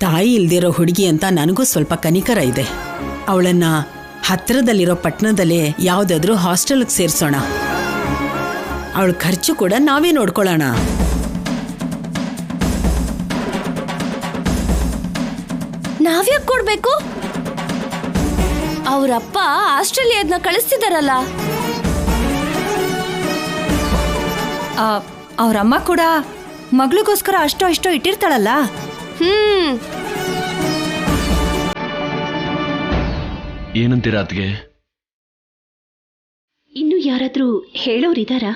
ತಾಯಿ ಇಲ್ದಿರೋ ಹುಡುಗಿ ಅಂತ ನನಗೂ ಸ್ವಲ್ಪ ಕನಿಕರ ಇದೆ. ಅವಳನ್ನ ಹತ್ತಿರದಲ್ಲಿರೋ ಪಟ್ಟಣದಲ್ಲೇ ಯಾವುದಾದ್ರೂ ಹಾಸ್ಟೆಲ್ಗೆ ಸೇರಿಸೋಣ. ಅವಳ ಖರ್ಚು ಕೂಡ ನಾವೇ ನೋಡ್ಕೊಳ್ಳೋಣ. ನಾವ್ಯಾಕೆ ಕೊಡ್ಬೇಕು? ಅವರಪ್ಪ ಆಸ್ಟ್ರೇಲಿಯಾದ್ನ ಕಳಿಸ್ತಿದಾರಲ್ಲ. ಅವ್ರಮ್ಮ ಕೂಡ ಮಗಳಿಗೋಸ್ಕರ ಅಷ್ಟೋ ಇಷ್ಟೋ ಇಟ್ಟಿರ್ತಾಳಲ್ಲ. ಏನಂತೀರ ಅತ್ಗೆ? ಇನ್ನು ಯಾರಾದ್ರೂ ಹೇಳೋರಿದಾರಾ?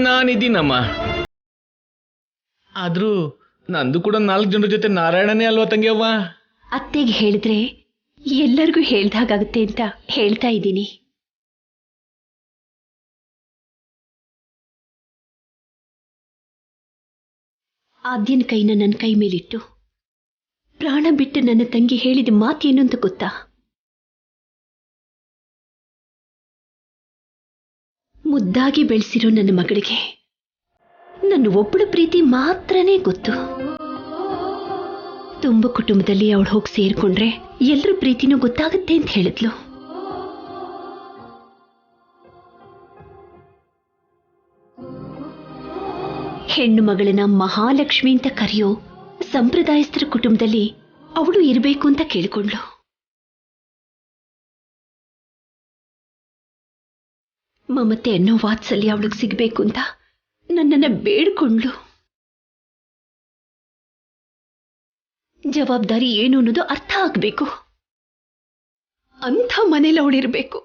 ನಾನಿದ್ದೀನಮ್ಮ. ಆದ್ರೂ ನಂದು ಕೂಡ 4 ಜನರ ಜೊತೆ ನಾರಾಯಣನೇ ಅಲ್ವಾ ತಂಗಿಯವ್ವ? ಅತ್ತೆಗೆ ಹೇಳಿದ್ರೆ ಎಲ್ಲರಿಗೂ ಹೇಳ್ದಾಗುತ್ತೆ ಅಂತ ಹೇಳ್ತಾ ಇದ್ದೀನಿ. ಆದ್ಯನ ಕೈನ ನನ್ನ ಕೈ ಮೇಲಿಟ್ಟು ಪ್ರಾಣ ಬಿಟ್ಟು ನನ್ನ ತಂಗಿ ಹೇಳಿದ ಮಾತೇನು ಅಂತ ಗೊತ್ತಾ? ಮುದ್ದಾಗಿ ಬೆಳೆಸಿರೋ ನನ್ನ ಮಗಳಿಗೆ ನನ್ನ ಒಬ್ಬಳ ಪ್ರೀತಿ ಮಾತ್ರನೇ ಗೊತ್ತು. ತುಂಬ ಕುಟುಂಬದಲ್ಲಿ ಅವಳು ಹೋಗಿ ಸೇರ್ಕೊಂಡ್ರೆ ಎಲ್ಲರ ಪ್ರೀತಿನೂ ಗೊತ್ತಾಗುತ್ತೆ ಅಂತ ಹೇಳಿದ್ಲು. ಹೆಣ್ಣು ಮಗಳನ್ನ ಮಹಾಲಕ್ಷ್ಮಿ ಅಂತ ಕರೆಯೋ ಸಂಪ್ರದಾಯಸ್ಥರ ಕುಟುಂಬದಲ್ಲಿ ಅವಳು ಇರಬೇಕು ಅಂತ ಕೇಳಿಕೊಂಡ್ಳು. ಮಮತೆ ಅನ್ನೋ ವಾತ್ಸಲ್ಯ ಅವಳಿಗೆ ಸಿಗಬೇಕು ಅಂತ ನನ್ನನ್ನ ಬೇಡ್ಕೊಂಡ್ಳು. ಜವಾಬ್ದಾರಿ ಏನು ಅನ್ನೋದು ಅರ್ಥ ಆಗ್ಬೇಕು. ಅಂಥ ಮನೇಲಿ ಅವಳಿರ್ಬೇಕು.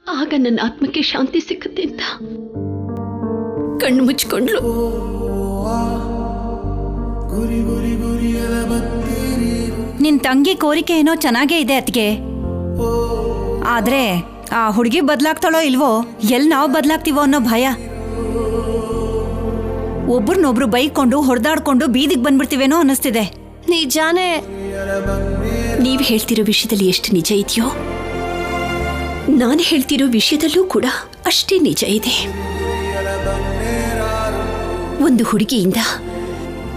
ಆಗ ನನ್ನ ಆತ್ಮಕ್ಕೆ ಶಾಂತಿ ಸಿಕ್ಕುತ್ತೆ ಅಂತ ಕಣ್ಣು ಮುಚ್ಕೊಂಡ್ಳು. ನಿನ್ ತಂಗಿ ಕೋರಿಕೆ ಏನೋ ಚೆನ್ನಾಗೇ ಇದೆ ಅತ್ಗೆ. ಆದ್ರೆ ಆ ಹುಡುಗಿ ಬದಲಾಗ್ತಾಳೋ ಇಲ್ವೋ, ಎಲ್ಲಿ ನಾವು ಬದಲಾಗ್ತೀವೋ ಅನ್ನೋ ಭಯ. ಒಬ್ರನ್ನೊಬ್ರು ಬೈಕೊಂಡು ಹೊಡೆದಾಡ್ಕೊಂಡು ಬೀದಿಗೆ ಬಂದ್ಬಿಡ್ತೀವೇನೋ ಅನ್ನಿಸ್ತಿದೆ. ನಿಜಾನೇ. ನೀವ್ ಹೇಳ್ತಿರೋ ವಿಷಯದಲ್ಲಿ ಎಷ್ಟು ನಿಜ ಇದೆಯೋ, ನಾನು ಹೇಳ್ತಿರೋ ವಿಷಯದಲ್ಲೂ ಕೂಡ ಅಷ್ಟೇ ನಿಜ ಇದೆ. ಒಂದು ಹುಡುಗಿಯಿಂದ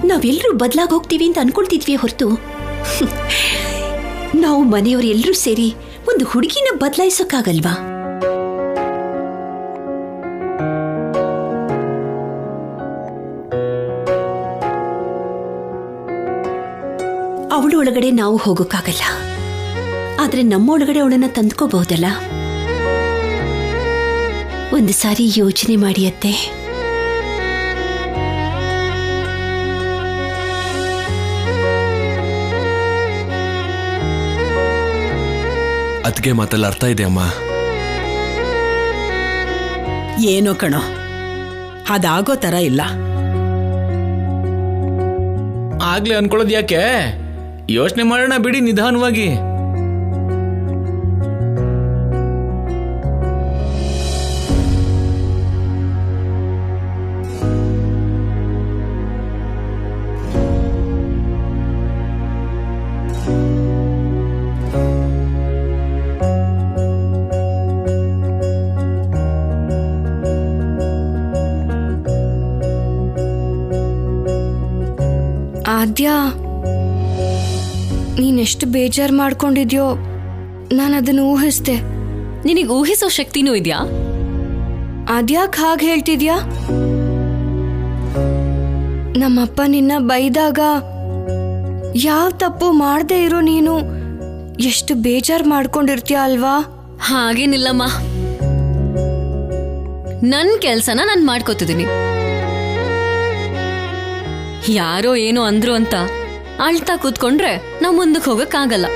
ನಾವೆಲ್ಲರೂ ಬದಲಾಗಿ ಹೋಗ್ತೀವಿ ಅಂತ ಅನ್ಕೊಳ್ತಿದ್ವಿ ಹೊರತು, ನಾವು ಮನೆಯವರು ಎಲ್ಲರೂ ಸೇರಿ ಒಂದು ಹುಡುಗಿನ ಬದಲಾಯಿಸೋಕ್ಕಾಗಲ್ವಾ? ಅವಳು ಒಳಗಡೆ ನಾವು ಹೋಗೋಕ್ಕಾಗಲ್ಲ, ಆದ್ರೆ ನಮ್ಮೊಳಗಡೆ ಅವಳನ್ನ ತಂದ್ಕೋಬಹುದಲ್ಲ. ಒಂದು ಸಾರಿ ಯೋಚನೆ ಮಾಡಿ ಅತ್ತೆ. ಅತ್ಗೆ ಮಾತಲ್ಲಿ ಅರ್ಥ ಇದೆ ಅಮ್ಮ. ಏನೋ ಕಣೋ, ಅದಾಗೋ ತರ ಇಲ್ಲ. ಆಗ್ಲೇ ಅನ್ಕೊಳ್ಳೋದು ಯಾಕೆ? ಯೋಚನೆ ಮಾಡೋಣ ಬಿಡಿ ನಿಧಾನವಾಗಿ. ಆದ್ಯಾ, ನೀನೆಷ್ಟು ಬೇಜಾರು ಮಾಡ್ಕೊಂಡಿದ್ಯೋ ನಾನು ಅದನ್ನು ಊಹಿಸ್ದೆ. ನಿನಗೆ ಊಹಿಸೋ ಶಕ್ತಿನೂ ಇದೆಯಾ? ಅದ್ಯಾಕೆ ಹಾಗೆ ಹೇಳ್ತಿದ್ಯಾ? ನಮ್ಮಪ್ಪ ನಿನ್ನ ಬೈದಾಗ ಯಾವ ತಪ್ಪು ಮಾಡದೆ ಇರೋ ನೀನು ಎಷ್ಟು ಬೇಜಾರು ಮಾಡ್ಕೊಂಡಿರ್ತೀಯ ಅಲ್ವಾ? ಹಾಗೇನಿಲ್ಲಮ್ಮ, ನನ್ನ ಕೆಲ್ಸನ ನಾನು ಮಾಡ್ಕೋತಿದ್ದೀನಿ. ಯಾರೋ ಏನೋ ಅಂದ್ರು ಅಂತ ಅಳ್ತಾ ಕೂತ್ಕೊಂಡ್ರೆ ನಾವು ಮುಂದಕ್ಕೆ ಹೋಗಕ್ಕಾಗಲ್ಲ.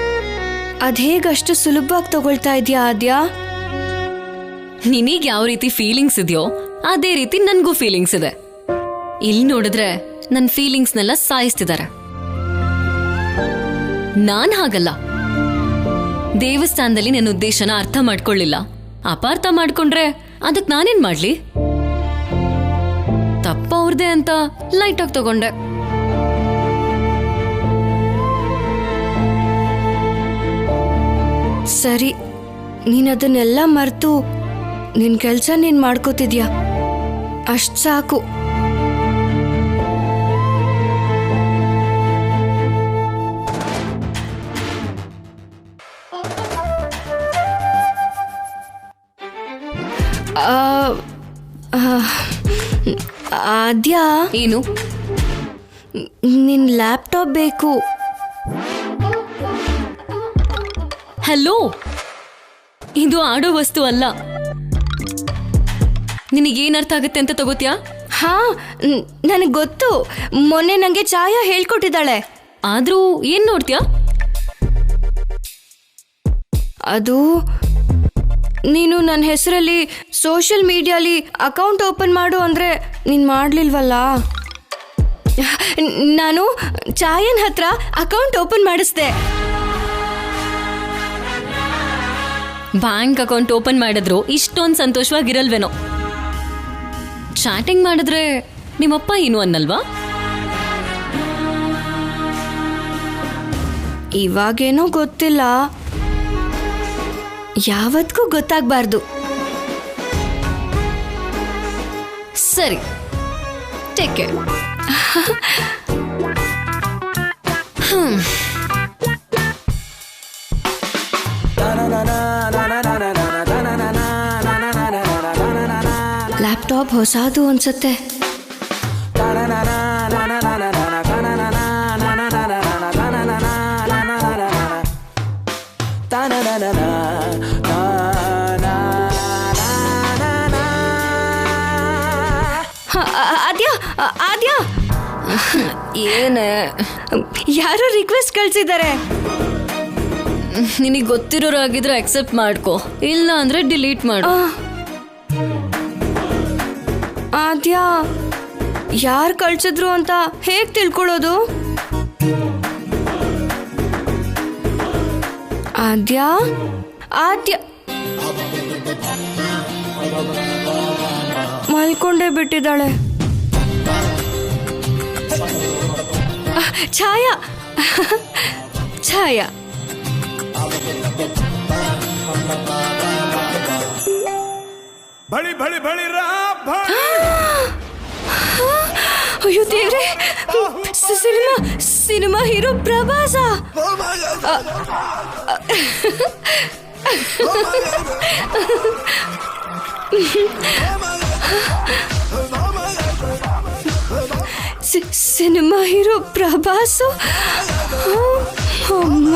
ಅದೇಗಷ್ಟು ಸುಲಭವಾಗಿ ತಗೊಳ್ತಾ ಇದೆಯಾ ಆದ್ಯಾ? ನಿನಗೆ ಯಾವ ರೀತಿ ಫೀಲಿಂಗ್ಸ್ ಇದೆಯೋ ಅದೇ ರೀತಿ ನನ್ಗೂ ಫೀಲಿಂಗ್ಸ್ ಇದೆ. ಇಲ್ಲಿ ನೋಡಿದ್ರೆ ನನ್ನ ಫೀಲಿಂಗ್ಸ್ನೆಲ್ಲ ಸಾಯಿಸ್ತಿದ್ದಾರೆ. ನಾನ್ ಹಾಗಲ್ಲ. ದೇವಸ್ಥಾನದಲ್ಲಿ ನನ್ನ ಉದ್ದೇಶನ ಅರ್ಥ ಮಾಡ್ಕೊಳ್ಳಿಲ್ಲ, ಅಪಾರ್ಥ ಮಾಡ್ಕೊಂಡ್ರೆ ಅದಕ್ಕೆ ನಾನೇನ್ ಮಾಡ್ಲಿ? ತಪ್ಪ ಅವ್ರದೇ ಅಂತ ಲೈಟ್ ಆಗಿ ತಗೊಂಡೆ. ಸರಿ, ನೀನದನ್ನೆಲ್ಲ ಮರೆತು ನಿನ್ನ ಕೆಲಸ ನೀನು ಮಾಡ್ಕೋತಿದ್ಯಾ ಅಷ್ಟು ಸಾಕು. ಆದ್ಯಾ, ಏನು? ನಿನ್ನ ಲ್ಯಾಪ್ಟಾಪ್ ಬೇಕು. ಹಲೋ, ಇದು ಆಡೋ ವಸ್ತು ಅಲ್ಲ. ನಿನಗೇನ್ ಅರ್ಥ ಆಗುತ್ತೆ ಅಂತ ತಗೋತ್ಯಾ? ಹಾ, ನನಗೆ ಗೊತ್ತು. ಮೊನ್ನೆ ನನಗೆ ಛಾಯಾ ಹೇಳ್ಕೊಟ್ಟಿದ್ದಾಳೆ. ಆದ್ರೂ ಏನ್ ನೋಡ್ತ್ಯಾ? ಅದು ನೀನು ನನ್ನ ಹೆಸರಲ್ಲಿ ಸೋಷಿಯಲ್ ಮೀಡಿಯಾಲಿ ಅಕೌಂಟ್ ಓಪನ್ ಮಾಡು ಅಂದರೆ ನೀನು ಮಾಡಲಿಲ್ವಲ್ಲ. ನಾನು ಛಾಯನ್ ಹತ್ರ ಅಕೌಂಟ್ ಓಪನ್ ಮಾಡಿಸ್ದೆ. ಬ್ಯಾಂಕ್ ಅಕೌಂಟ್ ಓಪನ್ ಮಾಡಿದ್ರು ಇಷ್ಟೊಂದು ಸಂತೋಷವಾಗಿರಲ್ವೇನೋ. ಚಾಟಿಂಗ್ ಮಾಡಿದ್ರೆ ನಿಮ್ಮಪ್ಪ ಏನು ಅನ್ನಲ್ವಾ? ಇವಾಗೇನೋ ಗೊತ್ತಿಲ್ಲ, ಯಾವತ್ತಿಗೂ ಗೊತ್ತಾಗಬಾರ್ದು. ಸರಿ, ಟೇಕ್ ಕೇರ್. ಲ್ಯಾಪ್ಟಾಪ್ ಹೊಸದು ಅನ್ಸುತ್ತೆ. ಆದ್ಯಾ, ಆದ್ಯಾ, ಏನೇ? ಯಾರೋ ರಿಕ್ವೆಸ್ಟ್ ಕಳ್ಸಿದ್ದಾರೆ. ನಿನಗೆ ಗೊತ್ತಿರೋರಾಗಿದ್ರೆ ಅಕ್ಸೆಪ್ಟ್ ಮಾಡ್ಕೋ, ಇಲ್ಲ ಅಂದ್ರೆ ಡಿಲೀಟ್ ಮಾಡು. ಆದ್ಯಾ, ಯಾರು ಕಳ್ಸಿದ್ರು ಅಂತ ಹೇಗೆ ತಿಳ್ಕೊಳ್ಳೋದು? ಆದ್ಯಾ, ಆದ್ಯಾ ಮಲ್ಕೊಂಡೇ ಬಿಟ್ಟಿದ್ದಾಳೆ. ಛಾಯಾ, ಛಾಯಾ, ಬಳಿ ಬಳಿ ಬಳಿ ಅಯ್ಯೋ ದೇವ್ರೆ, cinema hero Prabhas. Cinema hero Prabhas. ಅಮ್ಮ,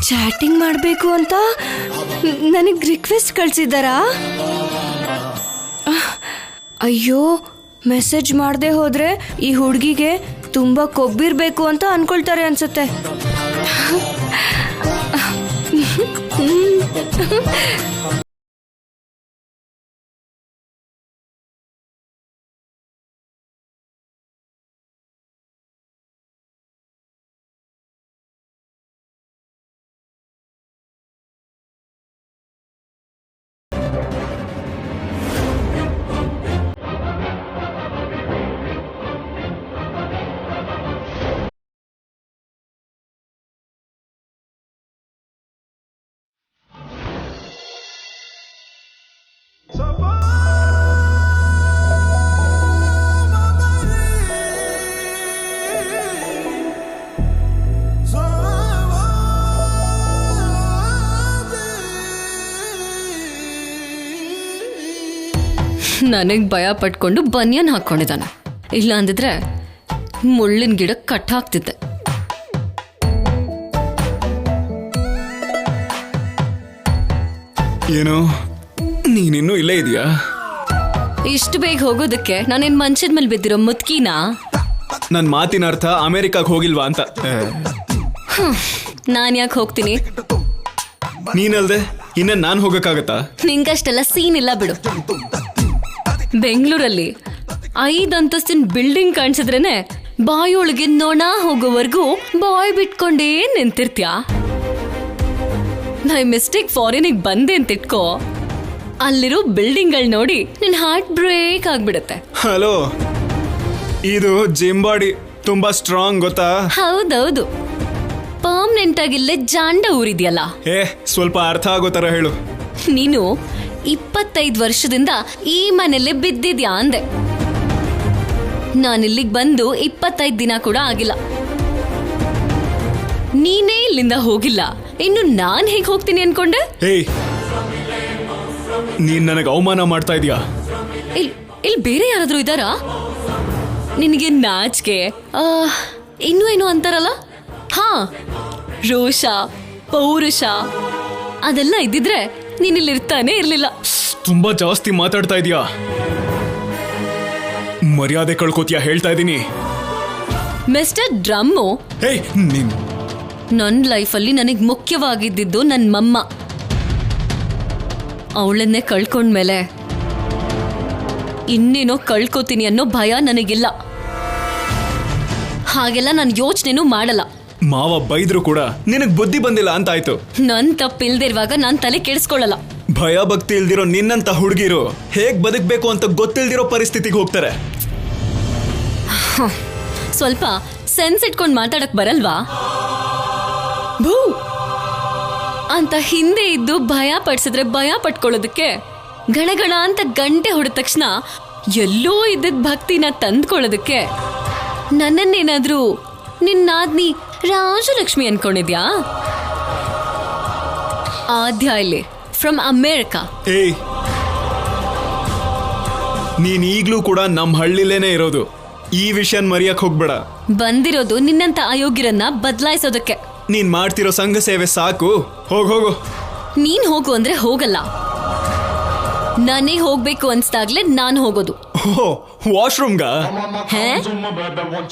ಚಾಟಿಂಗ್ ಮಾಡಬೇಕು ಅಂತ ನನಗೆ ರಿಕ್ವೆಸ್ಟ್ ಕಳಿಸಿದ್ದಾರಾ? ಅಯ್ಯೋ, ಮೆಸೇಜ್ ಮಾಡದೆ ಹೋದ್ರೆ ಈ ಹುಡುಗಿಗೆ ತುಂಬ ಕೊಬ್ಬಿರ್ಬೇಕು ಅಂತ ಅನ್ಕೊಳ್ತಾರೆ ಅನ್ಸುತ್ತೆ. ನನಗೆ ಭಯ ಪಟ್ಕೊಂಡು ಬನಿಯನ್ ಹಾಕ್ಕೊಂಡಿದ್ದಾನೆ. ಇಲ್ಲ ಅಂದಿದ್ರೆ ಮುಳ್ಳಿನ ಗಿಡ ಕಟ್ ಹಾಕ್ತಿದ್ದೆ. ಏನು, ನೀನಿನ್ನೂ ಇಲ್ಲೇ ಇದೆಯಾ? ಇಷ್ಟು ಬೇಗ ಹೋಗೋದಕ್ಕೆ ನಾನೇನ್ ಮಂಚದ ಮೇಲೆ ಬಿದ್ದಿರೋ ಮುತ್ಕಿನಾ? ನನ್ನ ಮಾತಿನ ಅರ್ಥ ಅಮೆರಿಕಾಗ್ ಹೋಗಿಲ್ವಾ ಅಂತ. ನಾನು ಯಾಕೆ ಹೋಗ್ತೀನಿ? ನೀನಲ್ದೆ ಇನ್ನ ನಾನು ಹೋಗಕ್ಕಾಗತ್ತಾ? ನಿಂಗಷ್ಟೆಲ್ಲ ಸೀನ್ ಇಲ್ಲ ಬಿಡು. ಬೆಂಗಳೂರಲ್ಲಿ 5 ಅಂತಸ್ತಿನ ಬಿಲ್ಡಿಂಗ್ ಕಾಣಿಸಿದ್ರೇನೆ ಬಾಯೊಳಗೆ ನೊಣ ಹೋಗೋವರೆಗೂ ಬಾಯ್ ಬಿಟ್ಕೊಂಡೇ ನಿಂತಿರ್ತ್ಯಾ. ನೈ ಮಿಸ್ಟೇಕ್ ಫಾರಿನಿಗೆ ಬಂದೆ ಅಂತ ಇಟ್ಕೋ, ಅಲ್ಲಿರೋ ಬಿಲ್ಡಿಂಗ್ಗಳು ನೋಡಿ ನಿನ್ ಹಾರ್ಟ್ ಬ್ರೇಕ್ ಆಗ್ಬಿಡುತ್ತೆ. ಹಲೋ, ಇದು ಜಿಮ್ ಬಾಡಿ, ತುಂಬಾ ಸ್ಟ್ರಾಂಗ್ ಗೊತ್ತಾ? ಹೌದೌದು, ಪರ್ಮನೆಂಟ್ ಆಗಿ ಇಲ್ಲೇ ಜಾಂಡ ಊರಿದ್ಯಲ್ಲ. ಸ್ವಲ್ಪ ಅರ್ಥ ಆಗೋ ತರ ಹೇಳು. ನೀನು 25 ವರ್ಷದಿಂದ ಈ ಮನೆಯಲ್ಲೇ ಬಿದ್ದಿದ್ಯಾ ಅಂದೆ. ನಾನಿಲ್ಲಿಗೆ ಬಂದು 25 ದಿನ ಕೂಡ ಆಗಿಲ್ಲ. ನೀನೇ ಇಲ್ಲಿಂದ ಹೋಗಿಲ್ಲ, ಇನ್ನು ನಾನ್ ಹೇಗೆ ಹೋಗ್ತೀನಿ ಅನ್ಕೊಂಡೆ? ನೀನ್ ನನಗೆ ಅವಮಾನ ಮಾಡ್ತಾ ಇದೀಯಾ? ಇಲ್ಲಿ ಬೇರೆ ಯಾರಾದ್ರೂ ಇದ್ದಾರಾ? ನಿನಗೆ ನಾಚಿಕೆ ಇನ್ನೂ ಏನು ಅಂತಾರಲ್ಲ, ಹಾ, ರೋಷ, ಪೌರುಷ ಅದೆಲ್ಲ ಇದ್ದಿದ್ರೆ ನೀನಿಲ್ಲಿರ್ತಾನೆ ಇರ್ಲಿಲ್ಲ. ತುಂಬಾ ಜಾಸ್ತಿ ಮಾತಾಡ್ತಾ ಇದೀಯಾ. ಮರ್ಯಾದೆ ಕಳ್ಕೋತಿಯಾ ಹೇಳ್ತಾ ಇದೀನಿ. ಮಿಸ್ಟರ್ ಡ್ರಮ್ಮು, ನನ್ನ ಲೈಫಲ್ಲಿ ನನಗೆ ಮುಖ್ಯವಾಗಿದ್ದು ನನ್ನ ಮಮ್ಮ. ಅವಳನ್ನೇ ಕಳ್ಕೊಂಡ್ಮೇಲೆ ಇನ್ನೇನೋ ಕಳ್ಕೊತೀನಿ ಅನ್ನೋ ಭಯ ನನಗಿಲ್ಲ. ಹಾಗೆಲ್ಲ ನಾನು ಯೋಚನೆನೂ ಮಾಡಲ್ಲ. ಮಾವ ಬೈದ್ರು ಕೂಡ ನಿನಗ್ ಬುದ್ಧಿ ಬಂದಿಲ್ಲ ಅಂತ ಆಯ್ತು. ನನ್ ತಪ್ಪಿಲ್ದಿರುವಾಗ ನಾನ್ ತಲೆ ಕೆಡಿಸ್ಕೊಳ್ಳಲ್ಲ. ಭಯ ಭಕ್ತಿ ಇಲ್ದಿರೋ ನಿನ್ನಂತ ಹುಡುಗಿರು ಹೇಗ್ ಬದುಕ್ಬೇಕು ಅಂತ ಗೊತ್ತಿಲ್ದಿರೋ ಪರಿಸ್ಥಿತಿಗೆ ಹೋಗ್ತಾರೆ. ಸ್ವಲ್ಪ ಸೆನ್ಸ್ ಇಟ್ಕೊಂಡು ಮಾತಾಡಕ್ ಬರಲ್ವಾ? ಭೂ ಅಂತ ಹಿಂದೆ ಇದ್ದು ಭಯ ಪಡಿಸಿದ್ರೆ ಭಯ ಪಟ್ಕೊಳ್ಳೋದಕ್ಕೆ ಗಣಗಣ ಅಂತ ಗಂಟೆ ಹೊಡೆದ ತಕ್ಷಣ ಎಲ್ಲೋ ಇದ್ದಿದ್ದ ಭಕ್ತಿನ ತಂದ್ಕೊಳ್ಳೋದಕ್ಕೆ ನನ್ನನ್ನೇನಾದ್ರೂ ನಿನ್ನಾದ್ನಿ ರಾಜಲಕ್ಷ್ಮಿ ಅನ್ಕೊಂಡಿದ್ಯಾ? ಆದ್ಯ ಇಲ್ಲಿ ಫ್ರಮ್ ಅಮೇರಿಕಾ. ನೀನ್ ಈಗ್ಲೂ ಕೂಡ ನಮ್ ಹಳ್ಳಿಲೇನೆ ಇರೋದು. ಈ ವಿಷಯ ಮರೆಯಕ್ ಹೋಗ್ಬೇಡ. ಬಂದಿರೋದು ನಿನ್ನಂತ ಅಯೋಗ್ಯರನ್ನ ಬದಲಾಯಿಸೋದಕ್ಕೆ. ನೀನ್ ಮಾಡ್ತಿರೋ ಸಂಘ ಸೇವೆ ಸಾಕು. ಹೋಗು. ನೀನ್ ಹೋಗು ಅಂದ್ರೆ ಹೋಗಲ್ಲ. ನಾನೇ ಹೋಗ್ಬೇಕು ಅನ್ಸ್ದಾಗ್ಲೇ ನಾನ್ ಹೋಗೋದು. ವಾಶ್ರೂಮ್ಗ?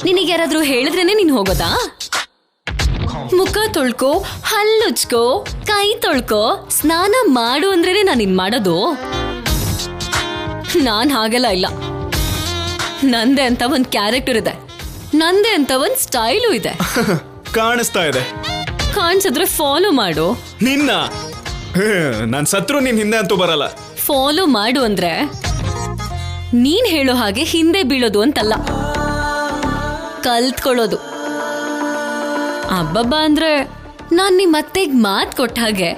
ನಿನಗೆ ಯಾರಾದ್ರೂ ಹೇಳಿದ್ರೇನೆ ನೀನ್ ಹೋಗೋದಾ? ಮುಖ ತೊಳ್ಕೋ, ಹಲ್ಲುಚ್ಕೋ, ಕೈ ತೊಳ್ಕೋ, ಸ್ನಾನ ಮಾಡು ಅಂದ್ರೇನೆ ನಾನು ಇನ್ ಮಾಡೋದು. ನಾನ್ ಹಾಗೆಲ್ಲ ಇಲ್ಲ. ನಂದೇ ಅಂತ ಒಂದ್ ಕ್ಯಾರೆಕ್ಟರ್ ಇದೆ, ನಂದೇ ಅಂತ ಒಂದ್ ಸ್ಟೈಲು ಇದೆ. ಕಾಣಿಸ್ತಾ ಇದೆ. ಕಾಣಿಸಿದ್ರೆ ಫಾಲೋ ಮಾಡು. ನಿನ್ನ ನನ್ ಸತ್ರು ನಿನ್ ಹಿಂದೆ ಅಂತೂ ಬರಲ್ಲ. ಫಾಲೋ ಮಾಡು ಅಂದ್ರೆ ನೀನ್ ಹೇಳೋ ಹಾಗೆ ಹಿಂದೆ ಬೀಳೋದು ಅಂತಲ್ಲ, ಕಲ್ತ್ಕೊಳ್ಳೋದು. ಅಬ್ಬಬ್ಬ ಅಂದ್ರೆ ನಾನ್ ನಿಮ್ ಅತ್ತೆಗ್ ಮಾತ್ ಕೊಟ್ಟ ಹಾಗೆ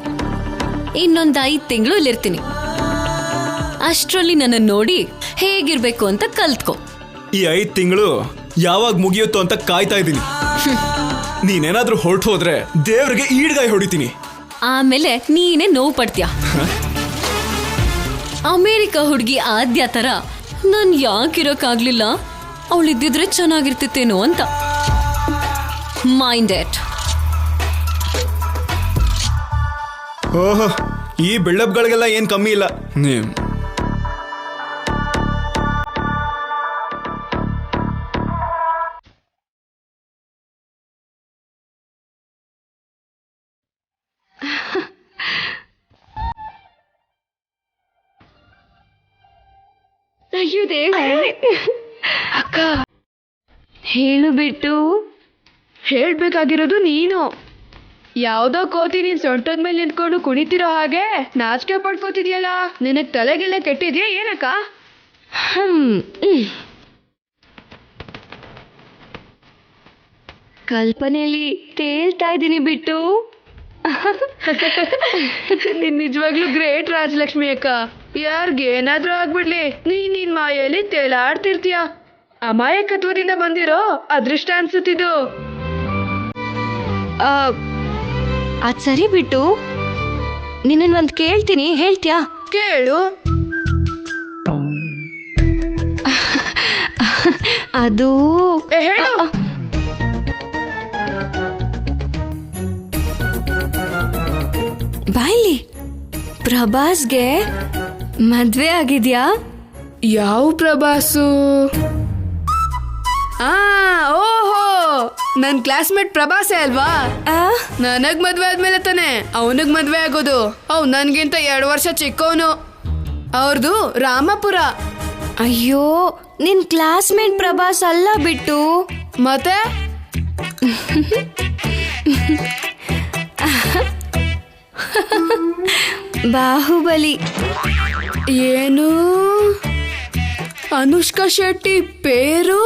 ಇನ್ನೊಂದ್ 5 ತಿಂಗಳು ಇಲ್ಲಿರ್ತೀನಿ. ಅಷ್ಟ್ರಲ್ಲಿ ನನ್ನ ನೋಡಿ ಹೇಗಿರ್ಬೇಕು ಅಂತ ಕಲ್ತ್ಕೊ. ಈ 5 ತಿಂಗಳು ಯಾವಾಗ ಮುಗಿಯುತ್ತೋ ಅಂತ ಕಾಯ್ತಾ ಇದ್ದೀನಿ. ನೀನೇನಾದ್ರೂ ಹೊರಟು ಹೋದ್ರೆ ದೇವ್ರಿಗೆ ಈಡ್ಗಾಯಿ ಹೊಡಿತೀನಿ. ಆಮೇಲೆ ನೀನೇ ನೋವು ಪಡ್ತೀಯ. ಅಮೇರಿಕಾ ಹುಡುಗಿ ಆದ್ಯ ತರ ನಾನ್ ಯಾಕಿರೋಕ್ಕಾಗ್ಲಿಲ್ಲ, ಅವಳಿದ್ದಿದ್ರೆ ಚೆನ್ನಾಗಿರ್ತಿತ್ತೇನೋ ಅಂತ. Mind it. ಓಹೋ, ಈ ಬಿಲ್ಡಪ್ಗಳಿಗೆಲ್ಲ ಏನ್ ಕಮ್ಮಿ ಇಲ್ಲ. ಅಯ್ಯೋ ದೇವ್ರೇ. ಅಕ್ಕ ಹೇಳು ಬಿಟ್ಟು. ಹೇಳ್ಬೇಕಾಗಿರೋದು ನೀನು. ಯಾವ್ದೋ ಕೋತಿ ನೀನ್ ಸೊಂಟದ ಮೇಲೆ ನಿಂತ್ಕೊಂಡು ಕುಣಿತಿರೋ ಹಾಗೆ ನಾಚಿಕೆ ಪಡ್ಕೋತಿದ್ಯಲ್ಲ. ನಿನಗ್ ತಲೆಗೆಲ್ಲ ಕೆಟ್ಟಿದ್ಯಾ ಏನಕ್ಕ? ಕಲ್ಪನೆಯಲ್ಲಿ ತೇಲ್ತಾ ಇದ್ದೀನಿ ಬಿಟ್ಟು. ನೀನ್ ನಿಜವಾಗ್ಲೂ ಗ್ರೇಟ್ ರಾಜಲಕ್ಷ್ಮಿ ಅಕ್ಕ. ಯಾರಿಗೇನಾದ್ರೂ ಆಗ್ಬಿಡ್ಲಿ, ನೀನ್ ಮಾಯಲ್ಲಿ ತೇಲಾಡ್ತಿರ್ತೀಯ. ಅಮಾಯಕತ್ವದಿಂದ ಬಂದಿರೋ ಅದೃಷ್ಟ ಅನ್ಸುತ್ತಿದ್ದು. ಅದ್ ಸರಿ ಬಿಟ್ಟು, ನಿನ್ನ ಒಂದ್ ಕೇಳ್ತೀನಿ, ಹೇಳ್ತ್ಯಾ? ಕೇಳು. ಅದು ಹೇಳು. ಬಾಯ್ಲಿ, ಪ್ರಭಾಸ್ಗೆ ಮದ್ವೆ ಆಗಿದ್ಯಾ? ಯಾವ ಪ್ರಭಾಸು? ಓಹೋ, ನನ್ ಕ್ಲಾಸ್ಮೇಟ್ ಪ್ರಭಾಸೇ ಅಲ್ವಾ? ನನಗ್ ಮದ್ವೆ ಆದ್ಮೇಲೆ ತಾನೆ ಅವನಿಗ್ ಮದ್ವೆ ಆಗೋದು. ಅವ್ ನನ್ಗಿಂತ 2 ವರ್ಷ ಚಿಕ್ಕವನು. ಅವ್ರದು ರಾಮಪುರ. ಅಯ್ಯೋ, ನಿನ್ ಕ್ಲಾಸ್ಮೇಟ್ ಪ್ರಭಾಸ್ ಅಲ್ಲ ಬಿಟ್ಟು. ಮತ್ತೆ ಬಾಹುಬಲಿ. ಏನು ಅನುಷ್ಕಾ ಶೆಟ್ಟಿ ಪೇರು?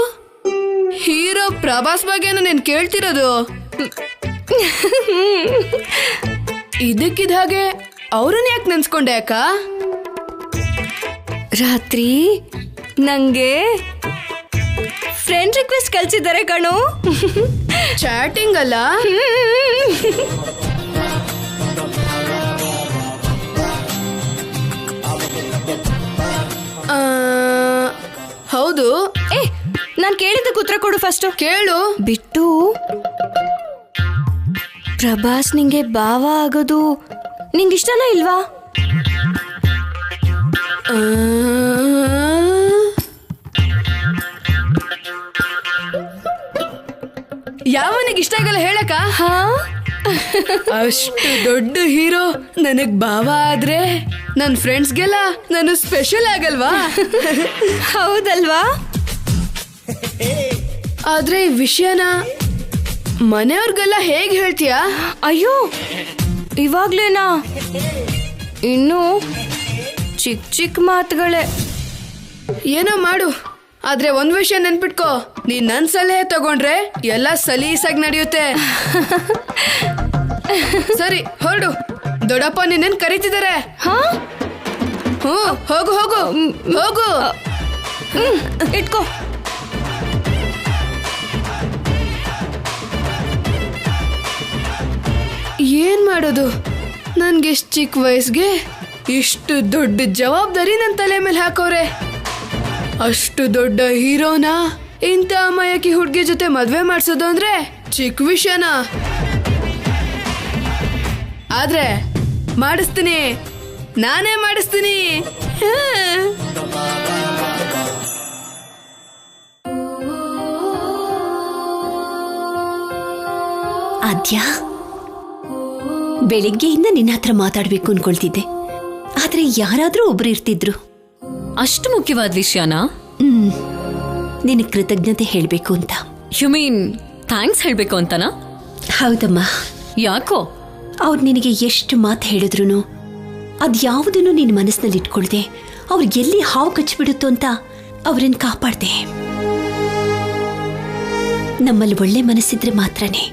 ಹೀರೋ ಪ್ರಭಾಸ್ ಬಗ್ಗೆನ ನೀನ್ ಕೇಳ್ತಿರೋದು? ಇದಕ್ಕಿದ ಹಾಗೆ ಅವ್ರನ್ನ ಯಾಕೆ ನೆನ್ಸ್ಕೊಂಡೆ ಅಕ್ಕ? ರಾತ್ರಿ ನಂಗೆ ಫ್ರೆಂಡ್ ರಿಕ್ವೆಸ್ಟ್ ಕಳ್ಸಿದ್ದಾರೆ ಕಣು. ಚಾಟಿಂಗ್ ಅಲ್ಲ? ಹೌದು. ನಾನ್ ಕೇಳಿದ್ದಕ್ಕೆ ಉತ್ತರ ಕೊಡು ಫಸ್ಟ್. ಕೇಳು. ಬಿಟ್ಟು ಪ್ರಭಾಸ್ ನಿಂಗೆ ಭಾವ ಆಗೋದು ನಿಂಗಿಷ್ಟನಾ ಇಲ್ವಾ? ಯಾವನಿಗೆ ಇಷ್ಟ ಆಗಲ್ಲ ಹೇಳಕ್ಕ? ಹಾ, ಅಷ್ಟು ದೊಡ್ಡ ಹೀರೋ ನನಗ್ ಭಾವ ಆದ್ರೆ ನನ್ ಫ್ರೆಂಡ್ಸ್ಗೆಲ್ಲ ನಾನು ಸ್ಪೆಷಲ್ ಆಗಲ್ವಾ? ಹೌದಲ್ವಾ? ಆದ್ರೆ ಈ ವಿಷಯನ ಮನೆಯವ್ರಿಗೆಲ್ಲ ಹೇಗ್ ಹೇಳ್ತೀಯಾ? ಅಯ್ಯೋ, ಇವಾಗ್ಲೇನಾ? ಇನ್ನು ಚಿಕ್ಕ ಚಿಕ್ಕ ಮಾತುಗಳೇ. ಏನೋ ಮಾಡು, ಆದ್ರೆ ಒಂದ್ ವಿಷಯ ನೆನ್ಪಿಟ್ಕೋ, ನೀನ್ ನನ್ ಸಲಹೆ ತಗೊಂಡ್ರೆ ಎಲ್ಲ ಸಲೀಸಾಗಿ ನಡೆಯುತ್ತೆ. ಸರಿ ಹೊರಡು, ದೊಡ್ಡಪ್ಪ ನಿನ್ನೇನ್ ಕರೀತಿದ್ದಾರೆ. ಹೋಗು ಹೋಗು ಹೋಗು. ಇಟ್ಕೋ. ಏನ್ ಮಾಡೋದು, ನನ್ಗೆ ಇಷ್ಟು ಚಿಕ್ಕ ವಯಸ್ಸಿಗೆ ಇಷ್ಟು ದೊಡ್ಡ ಜವಾಬ್ದಾರಿ ನನ್ನ ತಲೆ ಮೇಲೆ ಹಾಕೋರೆ. ಅಷ್ಟು ದೊಡ್ಡ ಹೀರೋನ ಇಂಥ ಅಮಾಯಕಿ ಹುಡುಗಿ ಜೊತೆ ಮದ್ವೆ ಮಾಡ್ಸೋದು ಅಂದ್ರೆ ಚಿಕ್ಕ ವಿಷಯನಾ? ಆದ್ರೆ ಮಾಡಿಸ್ತೀನಿ, ನಾನೇ ಮಾಡಿಸ್ತೀನಿ. ಆದ್ಯಾ, ಬೆಳಿಗ್ಗೆಯಿಂದ ನಿನ್ನ ಹತ್ರ ಮಾತಾಡ್ಬೇಕು ಅನ್ಕೊಳ್ತಿದ್ದೆ, ಆದ್ರೆ ಯಾರಾದ್ರೂ ಒಬ್ರು ಇರ್ತಿದ್ರು. ಅಷ್ಟು ಮುಖ್ಯವಾದ ವಿಷಯನಾ? ನಿನ್ನ ಕೃತಜ್ಞತೆ ಹೇಳ್ಬೇಕು ಅಂತ. ಯು ಮೀನ್ ಥ್ಯಾಂಕ್ಸ್ ಹೇಳ್ಬೇಕು ಅಂತನಾ? ಹೌದಮ್ಮ. ಯಾಕೋ? ಅವ್ರು ನಿನಗೆ ಎಷ್ಟು ಮಾತು ಹೇಳಿದ್ರು ಅದ್ಯಾವುದನ್ನು ನಿನ್ನ ಮನಸ್ಸಿನಲ್ಲಿ ಇಟ್ಕೊಳ್ದೆ ಅವ್ರಿಗೆ ಎಲ್ಲಿ ಹಾವು ಕಚ್ಚಿಬಿಡುತ್ತೋ ಅಂತ ಅವ್ರನ್ನ ಕಾಪಾಡ್ದೆ. ನಮ್ಮಲ್ಲಿ ಒಳ್ಳೆ ಮನಸ್ಸಿದ್ರೆ ಮಾತ್ರನೇ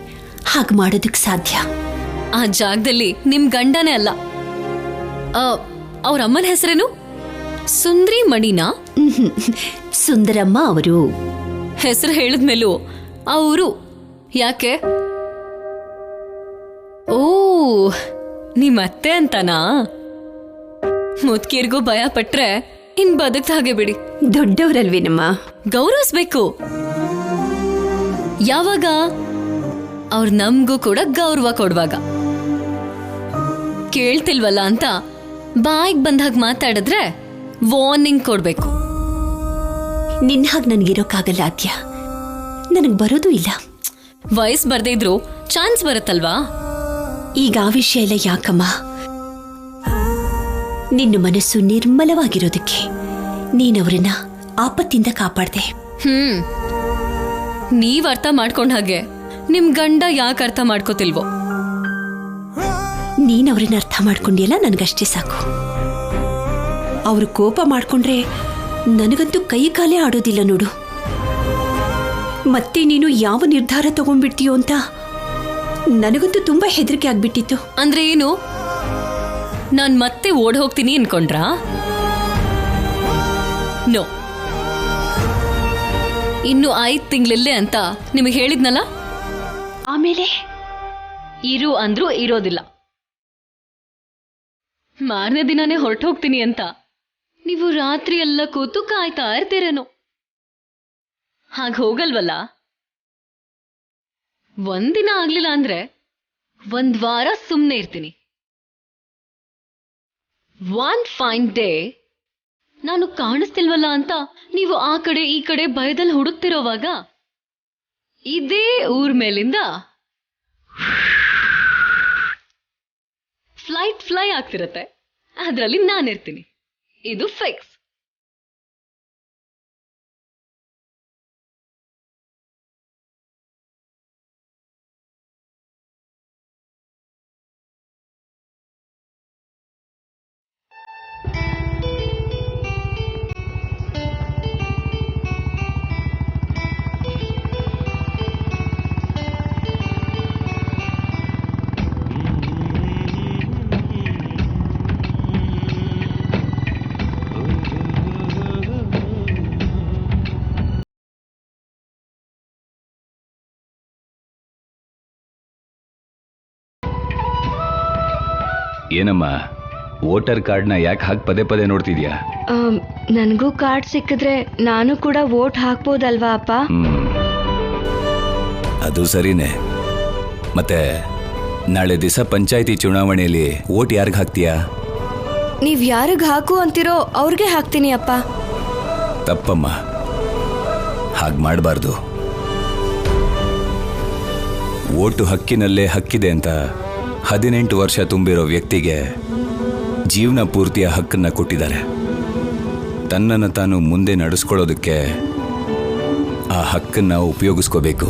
ಹಾಗೆ ಮಾಡೋದಕ್ಕೆ ಸಾಧ್ಯ. ಆ ಜಾಗದಲ್ಲಿ ನಿಮ್ ಗಂಡನೇ ಅಲ್ಲ, ಅವ್ರ ಅಮ್ಮನ ಹೆಸರೇನು? ಸುಂದ್ರಿ ಮಣಿನಾ? ಸುಂದರಮ್ಮ ಅವರು. ಹೆಸರು ಹೇಳಿದ್ಮೇಲೂ ಅವರು ಯಾಕೆ? ಓ, ನಿಮ್ಮತ್ತೆ ಅಂತನಾ? ಮುದ್ಕಿರ್ಗೂ ಭಯ ಪಟ್ರೆ ಇನ್ ಬದುಕ್ತ ಹಾಗೆ ಬಿಡಿ. ದೊಡ್ಡವರಲ್ವೇನಮ್ಮ, ಗೌರವಿಸ್ಬೇಕು. ಯಾವಾಗ? ಅವ್ರು ನಮ್ಗೂ ಕೂಡ ಗೌರವ ಕೊಡುವಾಗ. ಕೇಳ್ತಿಲ್ವಲ್ಲ ಅಂತ ಬಾಯಿಗೆ ಬಂದಾಗ ಮಾತಾಡಿದ್ರೆ ವಾರ್ನಿಂಗ್ ಕೊಡ್ಬೇಕು. ನಿನ್ನ ಹಾಗೆ ನನಗಿರೋಕ್ಕಾಗಲ್ಲ ಆದ್ಯ, ನನಗೆ ಬರೋದು ಇಲ್ಲ. ವಯಸ್ಸು ಬರ್ದೇ ಇದ್ರು ಚಾನ್ಸ್ ಬರುತ್ತಲ್ವಾ? ಈಗ ಆ ವಿಷಯ ಎಲ್ಲ ಯಾಕಮ್ಮ? ನಿನ್ನ ಮನಸ್ಸು ನಿರ್ಮಲವಾಗಿರೋದಕ್ಕೆ ನೀನವರನ್ನ ಆಪತ್ತಿಂದ ಕಾಪಾಡ್ದೆ. ನೀವ್ ಅರ್ಥ ಮಾಡ್ಕೊಂಡ ಹಾಗೆ ನಿಮ್ ಗಂಡ ಯಾಕೆ ಅರ್ಥ ಮಾಡ್ಕೋತಿಲ್ವೋ? ನೀನವ್ರನ್ನ ಅರ್ಥ ಮಾಡ್ಕೊಂಡಿಯಲ್ಲ, ನನಗಷ್ಟೇ ಸಾಕು. ಅವರು ಕೋಪ ಮಾಡ್ಕೊಂಡ್ರೆ ನನಗಂತೂ ಕೈ ಕಾಲೇ ಆಡೋದಿಲ್ಲ ನೋಡು. ಮತ್ತೆ ನೀನು ಯಾವ ನಿರ್ಧಾರ ತಗೊಂಡ್ಬಿಡ್ತೀಯೋ ಅಂತ ನನಗಂತೂ ತುಂಬಾ ಹೆದರಿಕೆ ಆಗ್ಬಿಟ್ಟಿತ್ತು. ಅಂದ್ರೆ ಏನು? ನಾನ್ ಮತ್ತೆ ಓಡ್ ಹೋಗ್ತೀನಿ ಅನ್ಕೊಂಡ್ರಾ? ನೋ, ಇನ್ನು 5 ತಿಂಗಳಿಲ್ಲೇ ಅಂತ ನಿಮಗೆ ಹೇಳಿದ್ನಲ್ಲ. ಆಮೇಲೆ ಇರು ಅಂದ್ರೂ ಇರೋದಿಲ್ಲ. ಮಾರನೇ ದಿನಾನೇ ಹೊರಟು ಹೋಗ್ತೀನಿ ಅಂತ ನೀವು ರಾತ್ರಿ ಎಲ್ಲ ಕೂತು ಕಾಯ್ತಾ ಇರ್ತೀರೇನೋ. ಹಾಗೆ ಹೋಗಲ್ವಲ್ಲ. ಒಂದಿನ ಆಗ್ಲಿಲ್ಲ ಅಂದ್ರೆ 1 ವಾರ ಸುಮ್ಮನೆ ಇರ್ತೀನಿ. ಒನ್ ಫೈನ್ ಡೇ ನಾನು ಕಾಣಿಸ್ತಿಲ್ವಲ್ಲ ಅಂತ ನೀವು ಆ ಕಡೆ ಈ ಕಡೆ ಭಯದಲ್ಲಿ ಹುಡುಕ್ತಿರೋವಾಗ ಇದೇ ಊರ್ ಮೇಲಿಂದ ಫ್ಲೈಟ್ ಫ್ಲೈ ಆಗ್ತಿರತ್ತೆ, ಅದರಲ್ಲಿ ನಾನಿರ್ತೀನಿ. ಇದು ಫಿಕ್ಸ್. ಏನಮ್ಮ ವೋಟರ್ ಕಾರ್ಡ್ನ ಯಾಕೆ ಹಾಕಿ ಪದೇ ಪದೇ ನೋಡ್ತಿದ್ಯಾ? ನನಗೂ ಕಾರ್ಡ್ ಸಿಕ್ಕಿದ್ರೆ ನಾನು ಕೂಡ ವೋಟ್ ಹಾಕ್ಬೋದಲ್ವಾ ಅಪ್ಪ? ಅದು ಸರಿನೇ. ಮತ್ತೆ ನಾಳೆ ದಿವಸ ಪಂಚಾಯಿತಿ ಚುನಾವಣೆಯಲ್ಲಿ ವೋಟ್ ಯಾರಿಗೆ ಹಾಕ್ತೀಯಾ? ನೀವ್ ಯಾರಿಗ್ ಹಾಕು ಅಂತಿರೋ ಅವ್ರಿಗೆ ಹಾಕ್ತೀನಿ ಅಪ್ಪ. ತಪ್ಪಮ್ಮ, ಹಾಗೆ ಮಾಡಬಾರ್ದು. ವೋಟು ಹಕ್ಕಿನಲ್ಲೇ ಹಕ್ಕಿದೆ ಅಂತ 18 ವರ್ಷ ತುಂಬಿರೋ ವ್ಯಕ್ತಿಗೆ ಜೀವನ ಪೂರ್ತಿಯ ಹಕ್ಕನ್ನ ಕೊಟ್ಟಿದ್ದಾರೆ. ತನ್ನನ್ನು ತಾನು ಮುಂದೆ ನಡೆಸ್ಕೊಳ್ಳೋದಕ್ಕೆ ಆ ಹಕ್ಕನ್ನ ಉಪಯೋಗಿಸ್ಕೋಬೇಕು.